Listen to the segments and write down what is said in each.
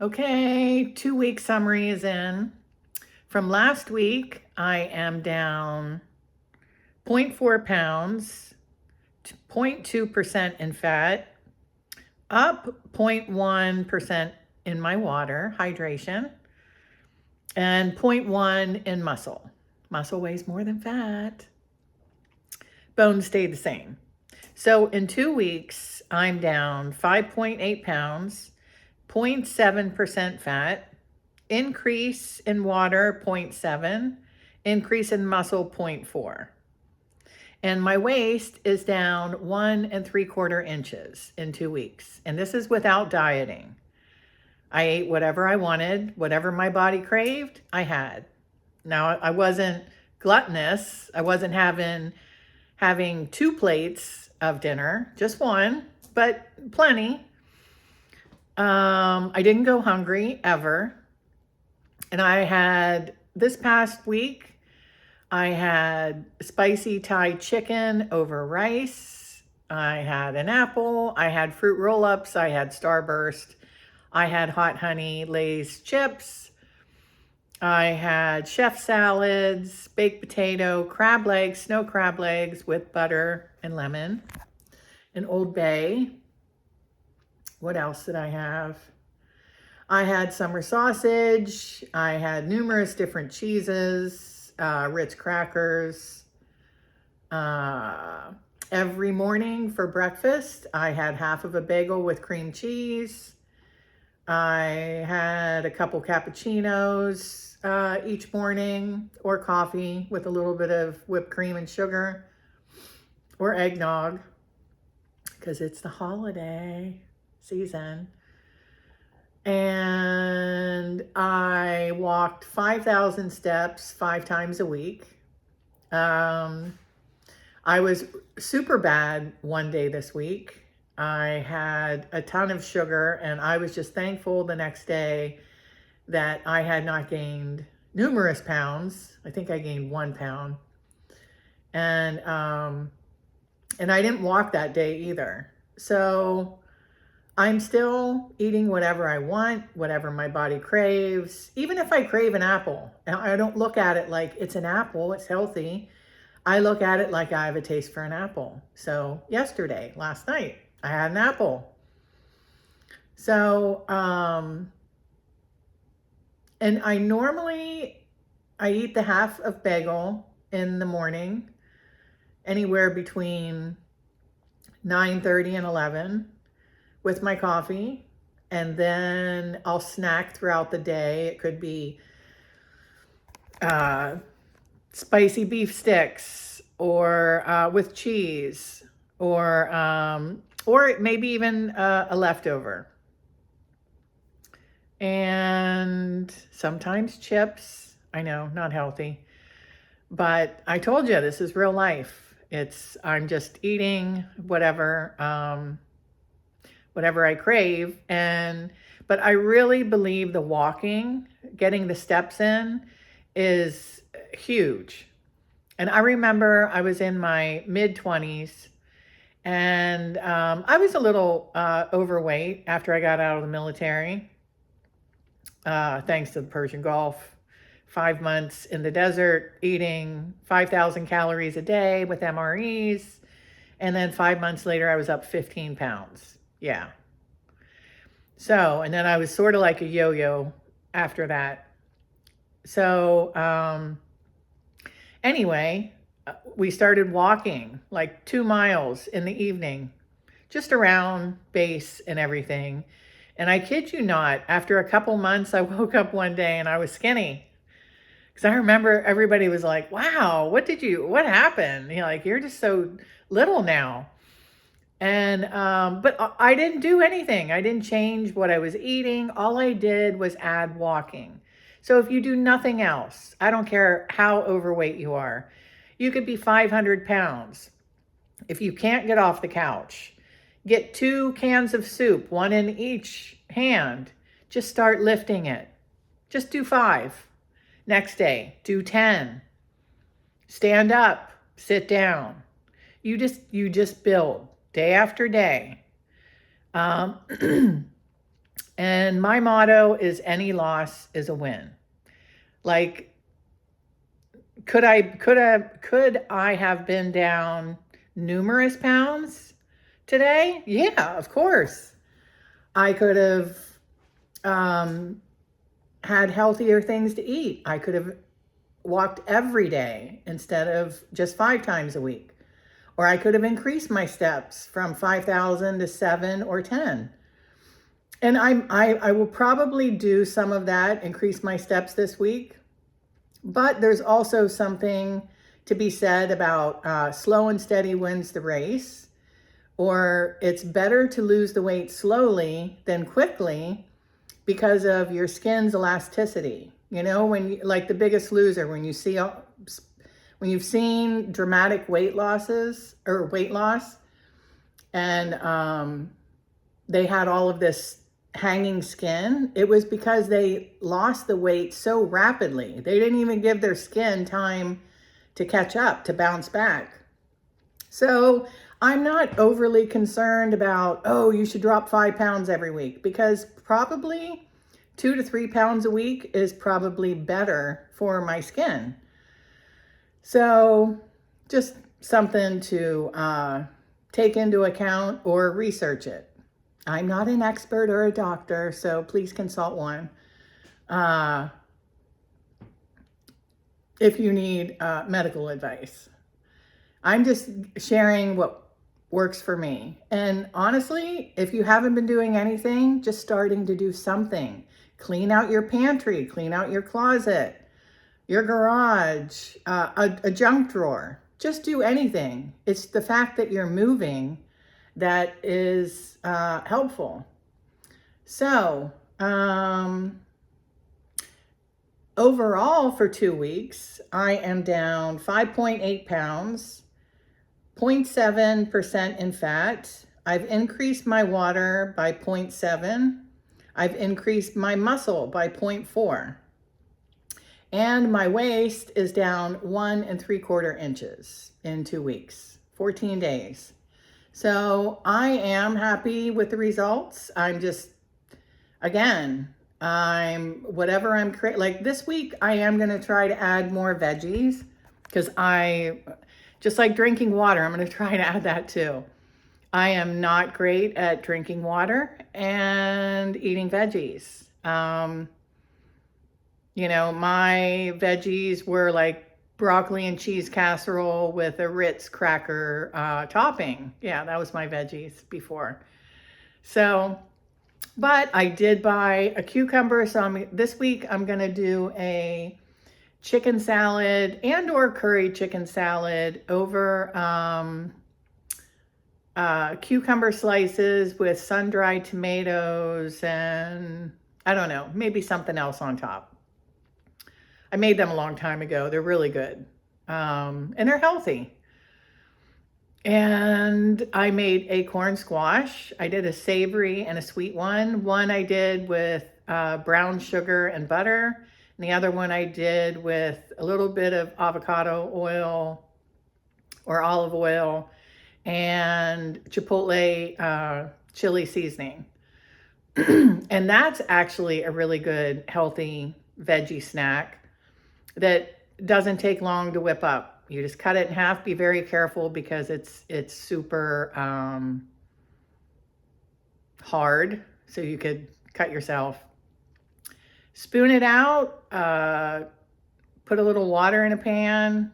Okay, 2 week summary is in. From last week, I am down 0.4 pounds, 0.2% in fat, up 0.1% in my water, hydration, and 0.1 in muscle. Muscle weighs more than fat. Bones stayed the same. So in 2 weeks, I'm down 5.8 pounds, 0.7% fat, increase in water 0.7, increase in muscle 0.4. And my waist is down 1 3/4 inches in 2 weeks. And this is without dieting. I ate whatever I wanted, whatever my body craved, I had. Now I wasn't gluttonous. I wasn't having 2 plates of dinner, just one, but plenty. I didn't go hungry ever. And I had this past week, I had spicy Thai chicken over rice. I had an apple. I had fruit roll-ups. I had Starburst. I had hot honey Lay's chips. I had chef salads, baked potato, crab legs, snow crab legs with butter and lemon, an Old Bay. What else did I have? I had summer sausage. I had numerous different cheeses, Ritz crackers. Every morning for breakfast, I had half of a bagel with cream cheese. I had a couple cappuccinos each morning, or coffee with a little bit of whipped cream and sugar, or eggnog, because it's the holiday season. And I walked 5,000 steps 5 times a week. I was super bad one day this week. I had a ton of sugar, and I was just thankful the next day that I had not gained numerous pounds. I think I gained 1 pound. And I didn't walk that day either. So I'm still eating whatever I want, whatever my body craves. Even if I crave an apple, I don't look at it like it's an apple, it's healthy. I look at it like I have a taste for an apple. So last night, I had an apple. So, and I eat the half of bagel in the morning, anywhere between 9:30 and 11 with my coffee. And then I'll snack throughout the day. It could be spicy beef sticks, or with cheese, or maybe even a leftover. And sometimes chips. I know, not healthy. But I told you, this is real life. I'm just eating whatever I crave. But I really believe the walking, getting the steps in, is huge. And I remember I was in my mid-20s, and I was a little overweight after I got out of the military, thanks to the Persian Gulf. 5 months in the desert, eating 5,000 calories a day with MREs. And then 5 months later, I was up 15 pounds. Yeah. So, and then I was sort of like a yo-yo after that. So, anyway, we started walking like 2 miles in the evening, just around base and everything. And I kid you not, after a couple months, I woke up one day and I was skinny. Because I remember everybody was like, wow, what happened? You're just so little now. And, but I didn't do anything. I didn't change what I was eating. All I did was add walking. So if you do nothing else, I don't care how overweight you are, you could be 500 pounds. If you can't get off the couch, get 2 cans of soup, 1 in each hand. Just start lifting it. Just do 5. Next day, do 10. Stand up, sit down. You just build day after day. And And my motto is any loss is a win. Like, could I have been down numerous pounds today? Yeah, of course. I could have had healthier things to eat. I could have walked every day instead of just 5 times a week. Or I could have increased my steps from 5,000 to 7 or 10. And I will probably do some of that, increase my steps this week. But there's also something to be said about slow and steady wins the race. Or it's better to lose the weight slowly than quickly because of your skin's elasticity. You know, like The Biggest Loser, when you've seen dramatic weight loss, and they had all of this hanging skin, it was because they lost the weight so rapidly. They didn't even give their skin time to catch up, to bounce back. So I'm not overly concerned about, oh, you should drop 5 pounds every week, because probably 2 to 3 pounds a week is probably better for my skin. So just something to take into account or research it. I'm not an expert or a doctor, so please consult one if you need medical advice. I'm just sharing what works for me. And honestly, if you haven't been doing anything, just starting to do something. Clean out your pantry, clean out your closet, your garage, a junk drawer. Just do anything. It's the fact that you're moving that is helpful. So overall for 2 weeks, I am down 5.8 pounds, 0.7% in fat. I've increased my water by 0.7. I've increased my muscle by 0.4. And my waist is down 1 3/4 inches in 2 weeks, 14 days. So I am happy with the results. I'm just, again, whatever I'm like this week, I am going to try to add more veggies, because just like drinking water, I'm going to try to add that too. I am not great at drinking water and eating veggies. You know, my veggies were like broccoli and cheese casserole with a Ritz cracker topping. Yeah, that was my veggies before. So, but I did buy a cucumber. So this week I'm going to do a chicken salad and or curry chicken salad over cucumber slices with sun-dried tomatoes and I don't know, maybe something else on top. I made them a long time ago. They're really good. And they're healthy. And I made acorn squash. I did a savory and a sweet one. One I did with brown sugar and butter. And the other one I did with a little bit of avocado oil or olive oil and chipotle chili seasoning. And that's actually a really good, healthy veggie snack that doesn't take long to whip up. You just cut it in half. Be very careful because it's super hard, so you could cut yourself. Spoon it out, put a little water in a pan,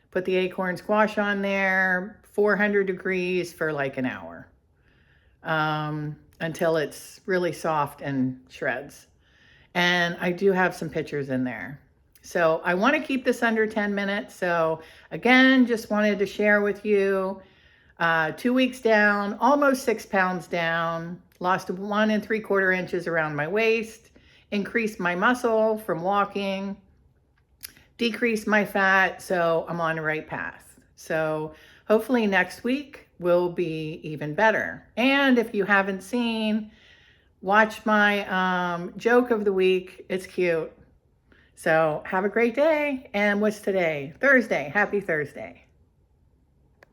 put the acorn squash on there, 400 degrees for like an hour, until it's really soft and shreds. And I do have some pictures in there. So I want to keep this under 10 minutes. So again, just wanted to share with you, 2 weeks down, almost 6 pounds down, lost 1 3/4 inches around my waist, increased my muscle from walking, decreased my fat. So I'm on the right path. So hopefully next week will be even better. And if you haven't seen, watch my joke of the week. It's cute. So have a great day. And what's today? Thursday. Happy Thursday.